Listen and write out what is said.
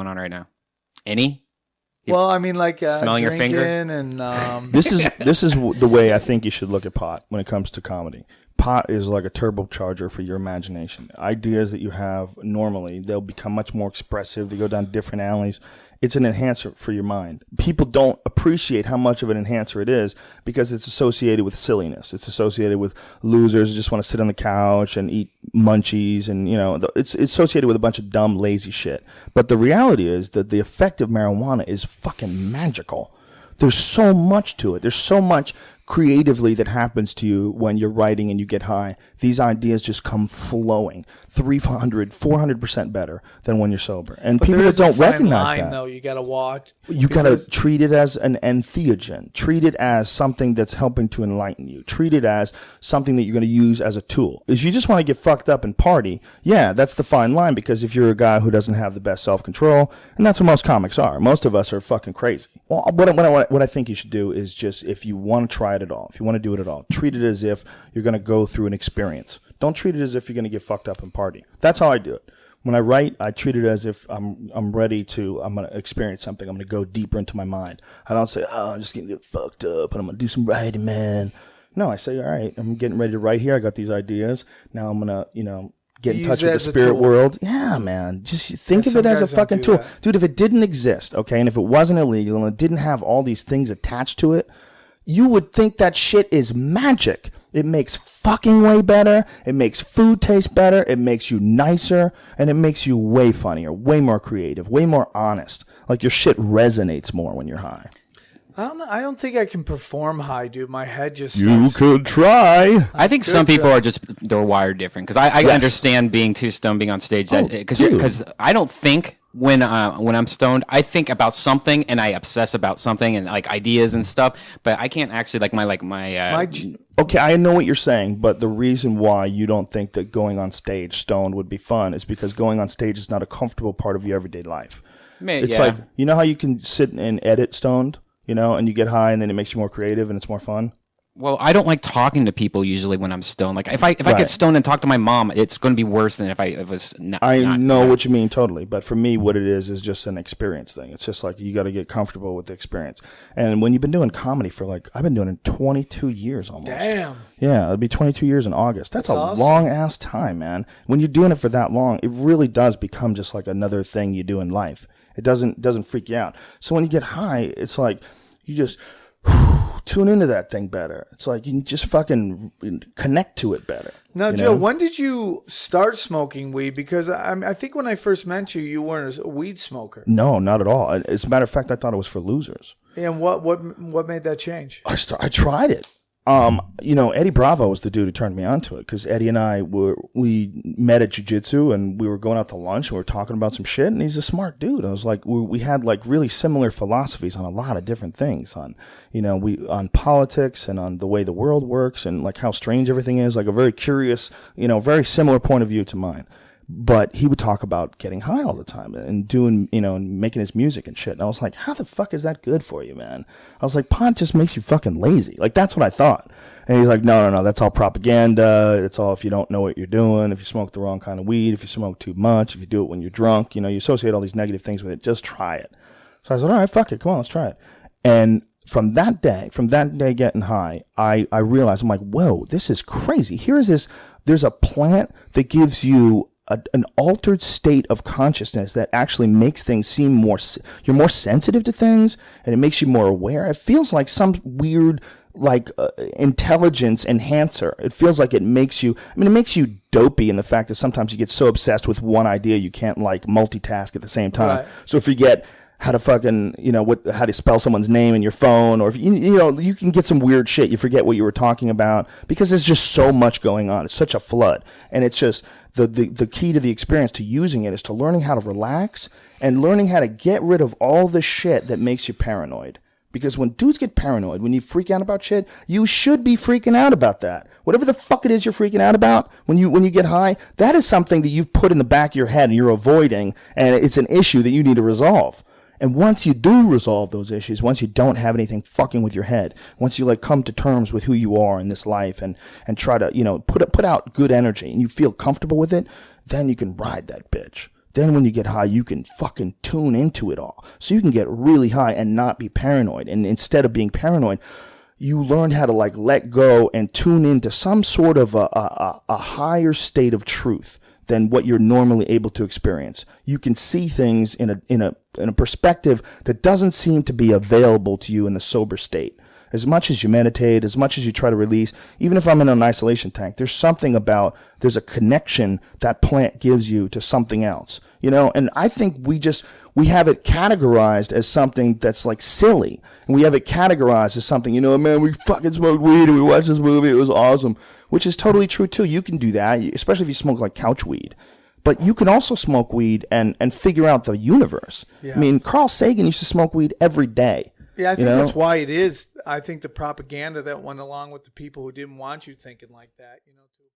going on right now? Any? Well, I mean, like smelling your finger. And this is the way I think you should look at pot when it comes to comedy. Pot is like a turbocharger for your imagination. Ideas that you have normally, they'll become much more expressive. They go down different alleys. It's an enhancer for your mind. People don't appreciate how much of an enhancer it is because it's associated with silliness. It's associated with losers who just want to sit on the couch and eat munchies, and it's associated with a bunch of dumb, lazy shit. But the reality is that the effect of marijuana is fucking magical. There's so much to it. There's so much creatively that happens to you when you're writing and you get high. These ideas just come flowing 400% better than when you're sober. And people that don't recognize that, though, you got to watch. You got to treat it as an entheogen. Treat it as something that's helping to enlighten you. Treat it as something that you're going to use as a tool. If you just want to get fucked up and party, yeah, that's the fine line, because if you're a guy who doesn't have the best self-control, and that's what most comics are. Most of us are fucking crazy. Well, what I think you should do is just, if you want to try it at all, if you want to do it at all, treat it as if you're going to go through an experience. Don't treat it as if you're going to get fucked up and party. That's how I do it. When I write, I treat it as if I'm ready to, I'm going to experience something. I'm going to go deeper into my mind. I don't say, oh, I'm just going to get fucked up and I'm going to do some writing, man. No, I say, all right, I'm getting ready to write here. I got these ideas. Now I'm going to, get in touch with the spirit world. Yeah, man. Just think of it as a fucking tool. Dude, if it didn't exist, okay, and if it wasn't illegal and it didn't have all these things attached to it, you would think that shit is magic. It makes fucking way better. It makes food taste better. It makes you nicer. And it makes you way funnier, way more creative, way more honest. Like your shit resonates more when you're high. I don't know. I don't think I can perform high, dude. My head just You could try. I think some people are just, they're wired different. Because I understand being too stoned, being on stage. Because I don't think when I'm stoned, I think about something and I obsess about something and like ideas and stuff. But I can't actually Okay, I know what you're saying, but the reason why you don't think that going on stage stoned would be fun is because going on stage is not a comfortable part of your everyday life. It's like, you know how you can sit and edit stoned? And you get high and then it makes you more creative and it's more fun. Well, I don't like talking to people usually when I'm stoned. Like if I get stoned and talk to my mom, it's going to be worse than if I was not. I know what you mean totally, but for me, what it is just an experience thing. It's just like you got to get comfortable with the experience. And when you've been doing comedy for I've been doing it 22 years almost. Damn. Yeah, it'll be 22 years in August. That's awesome. Long ass time, man. When you're doing it for that long, it really does become just like another thing you do in life. It doesn't freak you out. So when you get high, it's like you just tune into that thing better. It's like you can just fucking connect to it better. Now, Joe, when did you start smoking weed? Because I think when I first met you, you weren't a weed smoker. No, not at all. As a matter of fact, I thought it was for losers. And what made that change? I tried it. Eddie Bravo was the dude who turned me on to it, because Eddie and I we met at jiu-jitsu and we were going out to lunch and we were talking about some shit, and he's a smart dude. I was like, we had like really similar philosophies on a lot of different things, on politics and on the way the world works and like how strange everything is, like a very curious, very similar point of view to mine. But he would talk about getting high all the time and doing, and making his music and shit. And I was like, how the fuck is that good for you, man? I was like, pot just makes you fucking lazy. Like, that's what I thought. And he's like, no, that's all propaganda. It's all if you don't know what you're doing, if you smoke the wrong kind of weed, if you smoke too much, if you do it when you're drunk, you associate all these negative things with it. Just try it. So I said, all right, fuck it. Come on, let's try it. And from that day getting high, I realized, I'm like, whoa, this is crazy. There's a plant that gives you an altered state of consciousness that actually makes things seem you're more sensitive to things, and it makes you more aware. It feels like some weird intelligence enhancer. It feels like it makes you dopey in the fact that sometimes you get so obsessed with one idea you can't multitask at the same time. Right. So if you get how to fucking, how to spell someone's name in your phone, or if you can get some weird shit. You forget what you were talking about because there's just so much going on. It's such a flood. And it's just the key to the experience to using it is to learning how to relax and learning how to get rid of all the shit that makes you paranoid. Because when dudes get paranoid, when you freak out about shit, you should be freaking out about that. Whatever the fuck it is you're freaking out about when you get high, that is something that you've put in the back of your head and you're avoiding, and it's an issue that you need to resolve. And once you do resolve those issues, once you don't have anything fucking with your head, once you come to terms with who you are in this life and try to, put out good energy and you feel comfortable with it, then you can ride that bitch. Then when you get high, you can fucking tune into it all. So you can get really high and not be paranoid. And instead of being paranoid, you learn how to like let go and tune into some sort of a higher state of truth than what you're normally able to experience. You can see things in a perspective that doesn't seem to be available to you in the sober state. As much as you meditate, as much as you try to release, even if I'm in an isolation tank, there's a connection that plant gives you to something else, you know? And I think we have it categorized as something that's like silly. And we have it categorized as something, you know, man, we fucking smoked weed and we watched this movie, it was awesome, which is totally true too. You can do that, especially if you smoke like couch weed. But you can also smoke weed and figure out the universe. Yeah. I mean, Carl Sagan used to smoke weed every day. Yeah, I think that's why it is. I think the propaganda that went along with the people who didn't want you thinking like that, you know, too.